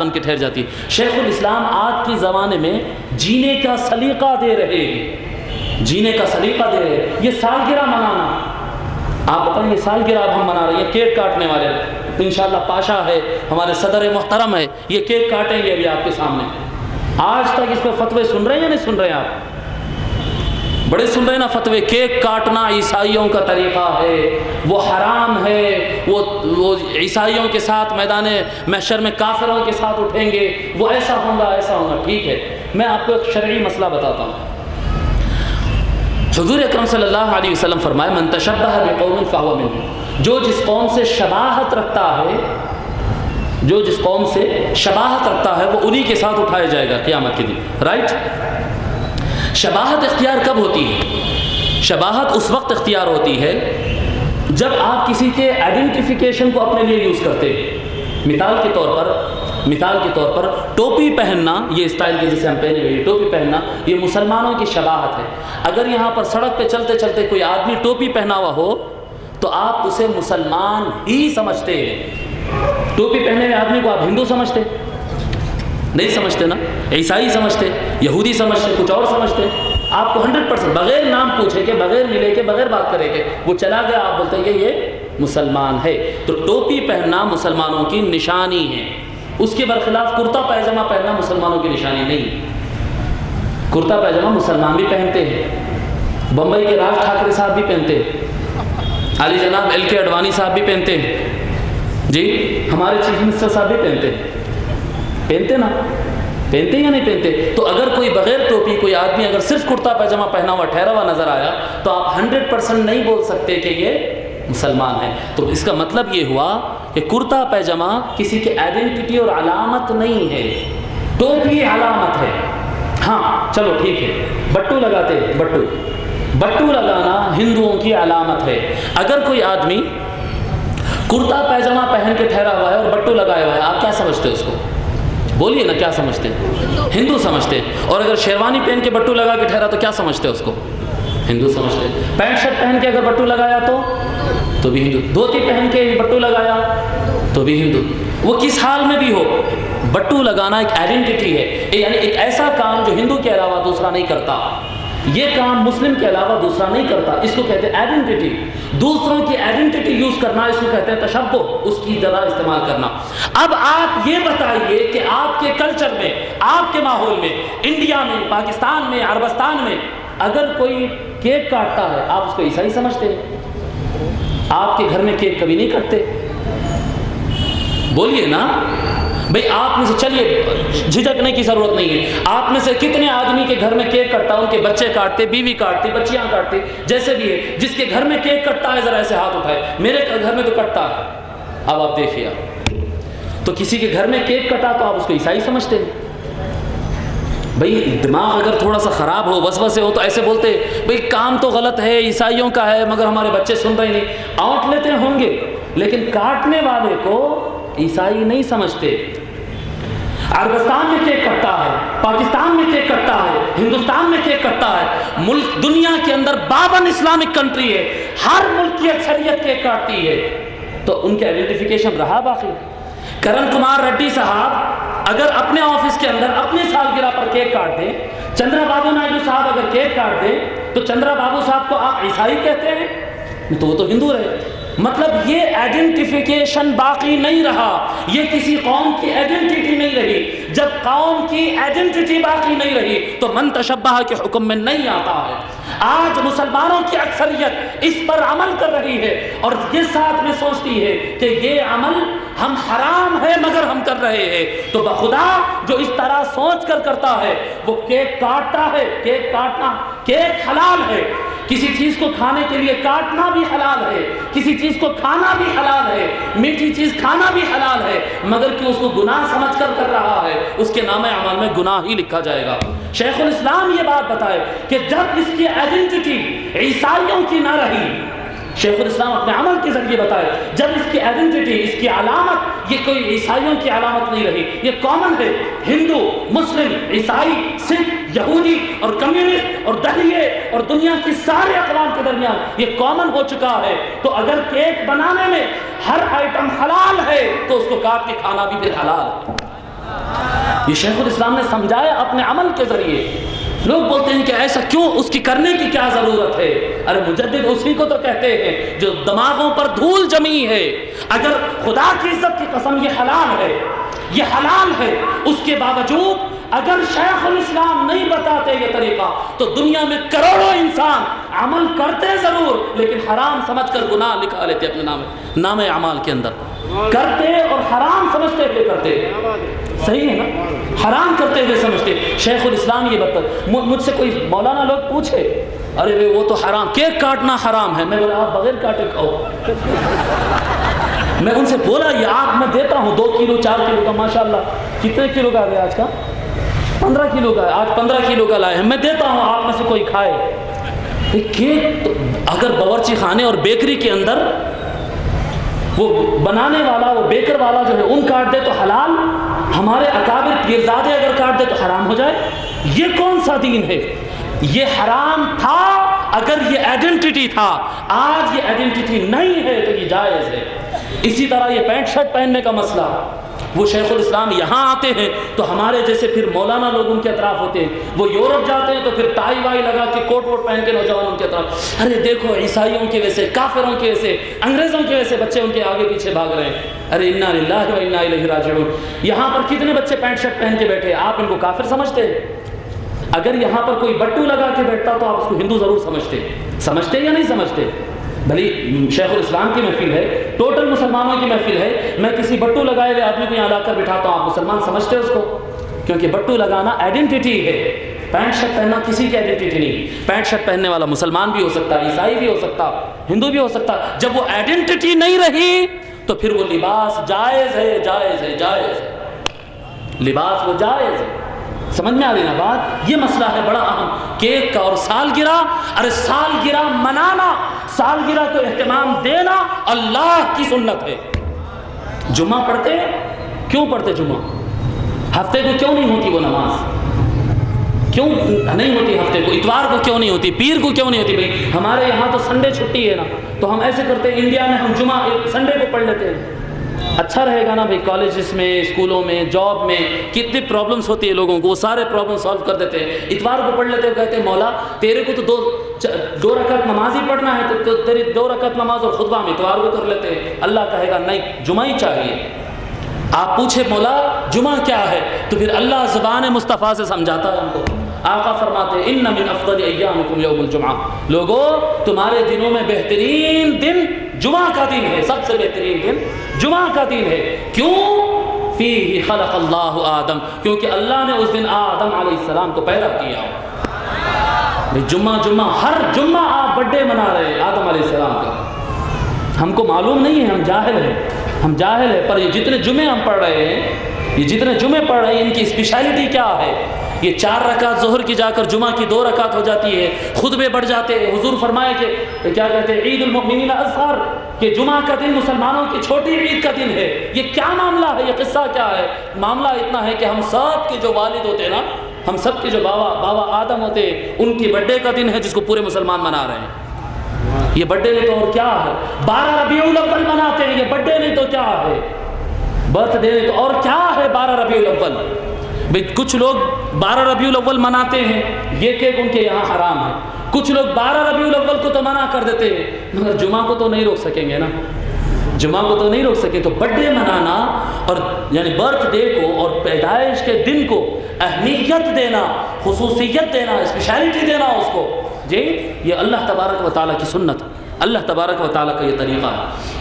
بن کے ٹھہر جاتی ہے۔ شیخ الاسلام آج کے زمانے میں جینے کا سلیقہ دے رہے ہیں، جینے کا سلیقہ دے رہے ہیں۔ یہ سالگرہ منانا، آپ بتائیں، یہ سالگرہ اب ہم منا رہے ہیں، کیک کاٹنے والے انشاءاللہ پاشا ہے، ہمارے صدر محترم ہے، یہ کیک کاٹیں گے ابھی آپ کے سامنے۔ آج تک اس پہ فتوے سن رہے ہیں یا نہیں سن رہے ہیں؟ آپ بڑے سن رہے ہیں نا فتوے، کیک کاٹنا عیسائیوں کا طریقہ ہے، وہ حرام ہے، وہ عیسائیوں کے ساتھ میدان محشر میں کافروں کے ساتھ اٹھیں گے، وہ ایسا ہوگا ایسا ہوگا۔ ٹھیک ہے، میں آپ کو ایک شرعی مسئلہ بتاتا ہوں۔ حضور اکرم صلی اللہ علیہ وسلم فرمائے من تشبہ بقوم فہو منہم، جو جس قوم سے شباہت رکھتا ہے، جو جس قوم سے شباہت رکھتا ہے وہ انہی کے ساتھ اٹھایا جائے گا قیامت کے دن۔ رائٹ؟ شباہت اختیار کب ہوتی ہے؟ شباہت اس وقت اختیار ہوتی ہے جب آپ کسی کے آئیڈینٹیفیکیشن کو اپنے لیے یوز کرتے ہیں۔ مثال کے طور پر ٹوپی پہننا، یہ اسٹائل کے جسے ہم پہنے ہوئے ٹوپی پہننا، یہ مسلمانوں کی شباہت ہے۔ اگر یہاں پر سڑک پہ چلتے چلتے کوئی آدمی ٹوپی پہنا ہوا ہو تو آپ اسے مسلمان ہی سمجھتے ہیں۔ ٹوپی پہنے ہوئے آدمی کو آپ ہندو سمجھتے نہیں سمجھتے نا، عیسائی سمجھتے، یہودی سمجھتے، کچھ اور سمجھتے۔ آپ کو 100% بغیر نام پوچھے کے، بغیر ملے کے، بغیر بات کرے کے وہ چلا گیا، آپ بولتے ہیں کہ یہ مسلمان ہے۔ تو ٹوپی پہننا مسلمانوں کی نشانی ہے، اس کے برخلاف کرتا پائجامہ پہننا مسلمانوں کی نشانی نہیں۔ کرتا پائجامہ مسلمان بھی پہنتے ہیں، بمبئی کے راج ٹھاکرے صاحب بھی پہنتے ہیں، علی جناب LK اڈوانی صاحب بھی پہنتے ہیں، جی ہمارے چیف منسٹر صاحب بھی پہنتے ہیں، پہنتے نا، پہنتے یا نہیں پہنتے؟ تو اگر کوئی بغیر ٹوپی کوئی آدمی اگر صرف کرتا پائجامہ پہنا ہوا ٹھہرا ہوا نظر آیا تو آپ 100% نہیں بول سکتے کہ یہ مسلمان ہے۔ تو اس کا مطلب یہ ہوا کہ کرتا پائجامہ کسی کی آئیڈینٹی اور علامت نہیں ہے، ٹوپی علامت ہے۔ ہاں چلو ٹھیک ہے، بٹو لگاتے، بٹو لگانا ہندوؤں کی علامت ہے۔ اگر کوئی آدمی کرتا پائجامہ پہن کے ٹھہرا ہوا ہے اور بٹو لگایا ہوا ہے، آپ کیا سمجھتے ہیں اس کو؟ بولیے نا، کیا سمجھتے ہیں؟ ہندو سمجھتے ہیں۔ اور اگر شیروانی پہن کے بٹو لگا کے ٹھہرا تو کیا سمجھتے ہیں اس کو؟ ہندو سمجھتے ہیں۔ پینٹ شرٹ پہن کے اگر بٹو لگایا تو بھی ہندو، دھوتی پہن کے بٹو لگایا تو بھی ہندو۔ وہ کس حال میں بھی ہو، بٹو لگانا ایک آئیڈینٹی ہے، یعنی ایک ایسا کام جو ہندو کے علاوہ دوسرا نہیں کرتا، یہ کام مسلم کے علاوہ دوسرا نہیں کرتا، اس کو کہتے ہیں آئیڈینٹی۔ دوسروں کی آئیڈینٹی یوز کرنا اس کو کہتے ہیں تشبہ، اس کی جگہ استعمال کرنا۔ اب آپ یہ بتائیے کہ آپ کے کلچر میں، آپ کے ماحول میں، انڈیا میں، پاکستان میں، عربستان میں اگر کوئی کیک کاٹتا ہے آپ اس کو عیسائی سمجھتے ہیں؟ آپ کے گھر میں کیک کبھی نہیں کٹتے؟ بولیے نا بھئی، آپ میں سے، چلیے جھجکنے کی ضرورت نہیں ہے، آپ میں سے کتنے آدمی کے گھر میں کیک کٹتا ہے؟ ان کے بچے کاٹتے، بیوی کاٹتی، بچیاں کاٹتی، جیسے بھی ہے، جس کے گھر میں کیک کٹتا ہے ذرا ایسے ہاتھ اٹھائے، میرے گھر میں تو کٹتا ہے۔ اب آپ دیکھیے، تو کسی کے گھر میں کیک کٹا تو آپ اس کو عیسائی سمجھتے ہیں؟ بھئی دماغ اگر تھوڑا سا خراب ہو، وسوسے ہو تو ایسے بولتے بھئی کام تو غلط ہے، عیسائیوں کا ہے، مگر ہمارے بچے سن رہے نہیں، آؤٹ لیتے ہوں گے، لیکن کاٹنے والے کو عیسائی نہیں سمجھتے۔ عربستان میں کیک کٹتا ہے، پاکستان میں کیک کٹتا ہے، ہندوستان میں کیک کٹتا ہے، ملک دنیا کے اندر 52 اسلامک کنٹری ہے، ہر ملک کی اکثریت کیک کاٹتی ہے، تو ان کے آئیڈینٹیفیکیشن رہا باقی۔ کرن کمار ریڈی صاحب اگر اپنے آفس کے اندر اپنی سالگرہ پر کیک کاٹ دیں، چندرا بابو نائیڈو صاحب اگر کیک کاٹ دیں تو چندرا بابو صاحب کو آپ عیسائی کہتے ہیں؟ تو وہ تو ہندو رہے۔ مطلب یہ آئیڈینٹیفیکیشن باقی نہیں رہا، یہ کسی قوم کی آئیڈینٹی نہیں رہی۔ جب قوم کی آئیڈینٹی باقی نہیں رہی تو من تشبہ کے حکم میں نہیں آتا ہے۔ آج مسلمانوں کی اکثریت اس پر عمل کر رہی ہے اور یہ ساتھ میں سوچتی ہے کہ یہ عمل ہم حرام ہے مگر ہم کر رہے ہیں، تو بخدا جو اس طرح سوچ کر کرتا ہے وہ کیک کاٹتا ہے۔ کیک کاٹنا، کیک حلال ہے، کسی چیز کو کھانے کے لیے کاٹنا بھی حلال ہے، کسی چیز کو کھانا بھی حلال ہے، میٹھی چیز کھانا بھی حلال ہے، مگر کہ اس کو گناہ سمجھ کر کر رہا ہے اس کے نام اعمال میں گناہ ہی لکھا جائے گا۔ شیخ الاسلام یہ بات بتائے کہ جب اس کی آئیڈینٹی عیسائیوں کی نہ رہی، شیخ الاسلام اپنے عمل کے ذریعے بتائے جب اس کی آئیڈینٹی، اس کی علامت یہ کوئی عیسائیوں کی علامت نہیں رہی، یہ کامن ہے، ہندو، مسلم، عیسائی، سکھ، یہودی اور کمیونسٹ اور دہریے اور دنیا کی سارے اقوام کے درمیان یہ کامن ہو چکا ہے، تو اگر کیک بنانے میں ہر آئٹم حلال ہے تو اس کو کاٹ کے کھانا بھی پھر حلال ہے۔ یہ شیخ الاسلام نے سمجھایا اپنے عمل کے ذریعے. لوگ بولتے ہیں کہ ایسا کیوں, اس کی کرنے کی کیا ضرورت ہے؟ ارے مجدد اسی کو تو کہتے ہیں جو دماغوں پر دھول جمی ہے. اگر خدا کی عزت کی قسم یہ حلال ہے, یہ حلال ہے, اس کے باوجود اگر شیخ الاسلام نہیں بتاتے یہ طریقہ تو دنیا میں کروڑوں انسان عمل کرتے ضرور لیکن حرام سمجھ کر گناہ لکھا لیتے اپنے نام اعمال کے اندر. کرتے اور حرام سمجھتے ہوئے کرتے. صحیح ہے نا, حرام کرتے ہوئے سمجھتے. شیخ الاسلام یہ بتا, مجھ سے کوئی مولانا لوگ پوچھے ارے بھائی وہ تو حرام, کیک کاٹنا حرام ہے. میں بولا آپ بغیر کاٹے کھاؤ. میں ان سے بولا یہ آپ میں دیتا ہوں 2 کلو 4 کلو کا, ماشاءاللہ کتنے کلو کا گیا آج کا؟ 15 کلو کا. آج 15 کلو کا لائے ہیں, میں دیتا ہوں, آپ میں سے کوئی کھائے. کیک اگر باورچی خانے اور بیکری کے اندر وہ بنانے والا, وہ بیکر والا جو ہے ان کاٹ دے تو حلال, ہمارے اکابر پیرزادے اگر کاٹ دے تو حرام ہو جائے. یہ کون سا دین ہے؟ یہ حرام تھا اگر یہ آئیڈینٹی تھا, آج یہ آئیڈینٹی نہیں ہے تو یہ جائز ہے. اسی طرح یہ پینٹ شرٹ پہننے کا مسئلہ, وہ شیخ الاسلام یہاں آتے ہیں تو ہمارے جیسے پھر مولانا لوگ ان کے اطراف ہوتے ہیں. وہ یورپ جاتے ہیں تو پھر ٹائی وائی لگا کے کوٹ ووٹ پہن کے نوجوان ان کے اطراف, ارے دیکھو عیسائیوں کی وجہ سے, کافروں کی وجہ سے, انگریزوں کی وجہ سے بچے ان کے آگے پیچھے بھاگ رہے ہیں. ارے انا للہ و انا الیہ راجعون. یہاں پر کتنے بچے پینٹ شرٹ پہن کے بیٹھے, آپ ان کو کافر سمجھتے ہیں؟ اگر یہاں پر کوئی بٹو لگا کے بیٹھتا تو آپ اس کو ہندو ضرور سمجھتے یا نہیں سمجھتے؟ بھلی شیخ الاسلام کی محفل ہے, ٹوٹل مسلمانوں کی محفل ہے, میں کسی بٹو لگائے ہوئے آدمی کو یہاں لا کر بٹھاتا ہوں, آپ مسلمان سمجھتے اس کو؟ کیونکہ بٹو لگانا آئیڈینٹی ہے, پینٹ شرٹ پہننا کسی کی آئیڈینٹی نہیں. پینٹ شرٹ پہننے والا مسلمان بھی ہو سکتا, عیسائی بھی ہو سکتا, ہندو بھی ہو سکتا. جب وہ آئیڈینٹی نہیں رہی تو پھر وہ لباس جائز ہے, جائز ہے, جائز ہے, لباس وہ جائز ہے. سمجھ میں آ رہی نا بات؟ یہ مسئلہ ہے بڑا اہم. کیک کا اور سالگرہ, ارے سالگرہ منانا, سالگرہ کو اہتمام دینا اللہ کی سنت ہے. جمعہ پڑھتے, کیوں پڑھتے جمعہ؟ ہفتے کو کیوں نہیں ہوتی وہ نماز؟ کیوں نہیں ہوتی ہفتے کو؟ اتوار کو کیوں نہیں ہوتی؟ پیر کو کیوں نہیں ہوتی؟ بھائی ہمارے یہاں تو سنڈے چھٹی ہے نا, تو ہم ایسے کرتے ہیں, انڈیا میں ہم جمعہ سنڈے کو پڑھ لیتے ہیں. اچھا رہے گا نا بھائی, کالجز میں, اسکولوں میں, جاب میں کتنی پرابلمس ہوتی ہے لوگوں کو, وہ سارے پرابلم سالو کر دیتے ہیں. اتوار کو پڑھ لیتے ہیں, کہتے ہیں مولا تیرے کو تو دو رکعت نماز ہی پڑھنا ہے, تو تیری 2 رکعت نماز اور خطبہ ہم اتوار کو کر لیتے ہیں. اللہ کہے گا نہیں, جمعہ ہی چاہیے. آپ پوچھے مولا جمعہ کیا ہے, تو پھر اللہ زبان مصطفیٰ سے سمجھاتا ہے ہم کو. آقا فرماتے ہیں ان من افضل ایامکم یوم الجمعہ, لوگو تمہارے دنوں میں بہترین دن جمعہ کا دن ہے, سب سے بہترین دن جمعہ کا دن ہے. کیوں؟ فیہ خلق اللہ آدم, کیونکہ اللہ نے اس دن آدم علیہ السلام کو پیدا کیا. جمعہ ہر جمعہ آپ برتھڈے منا رہے ہیں آدم علیہ السلام کا. ہم کو معلوم نہیں ہے, ہم جاہل ہیں, پر یہ جتنے جمعے ہم پڑھ رہے ہیں, ان کی اسپیشلٹی کیا ہے؟ یہ 4 رکعت ظہر کی جا کر جمعہ کی 2 رکعت ہو جاتی ہے, خطبے بڑھ جاتے ہیں. حضور فرمائے کہ کیا کہتے ہیں, عید المؤمنین الاصغر, کہ جمعہ کا دن مسلمانوں کی چھوٹی عید کا دن ہے. یہ کیا معاملہ ہے, یہ قصہ کیا ہے؟ معاملہ اتنا ہے کہ ہم سب کے جو والد ہوتے ہیں نا, ہم سب کے جو بابا آدم ہوتے ہیں, ان کی برتھڈے کا دن ہے جس کو پورے مسلمان منا رہے ہیں. یہ برتھڈے نہیں تو اور کیا ہے؟ 12 ربیع الاول مناتے ہیں, یہ برتھڈے نہیں تو کیا ہے؟ برتھ ڈے نہیں تو اور کیا ہے 12 ربیع الاول؟ بھئی کچھ لوگ 12 ربیع الاول مناتے ہیں, یہ کیک ان کے یہاں حرام ہے. کچھ لوگ 12 ربیع الاول کو تو منع کر دیتے ہیں, مگر جمعہ کو تو نہیں روک سکیں گے نا, جمعہ کو تو نہیں روک سکے. تو برتھ ڈے منانا اور یعنی برتھ ڈے کو اور پیدائش کے دن کو اہمیت دینا, خصوصیت دینا, اسپیشلٹی دینا اس کو, جی یہ اللہ تبارک و تعالیٰ کی سنت, اللہ تبارک و تعالیٰ کا یہ طریقہ ہے.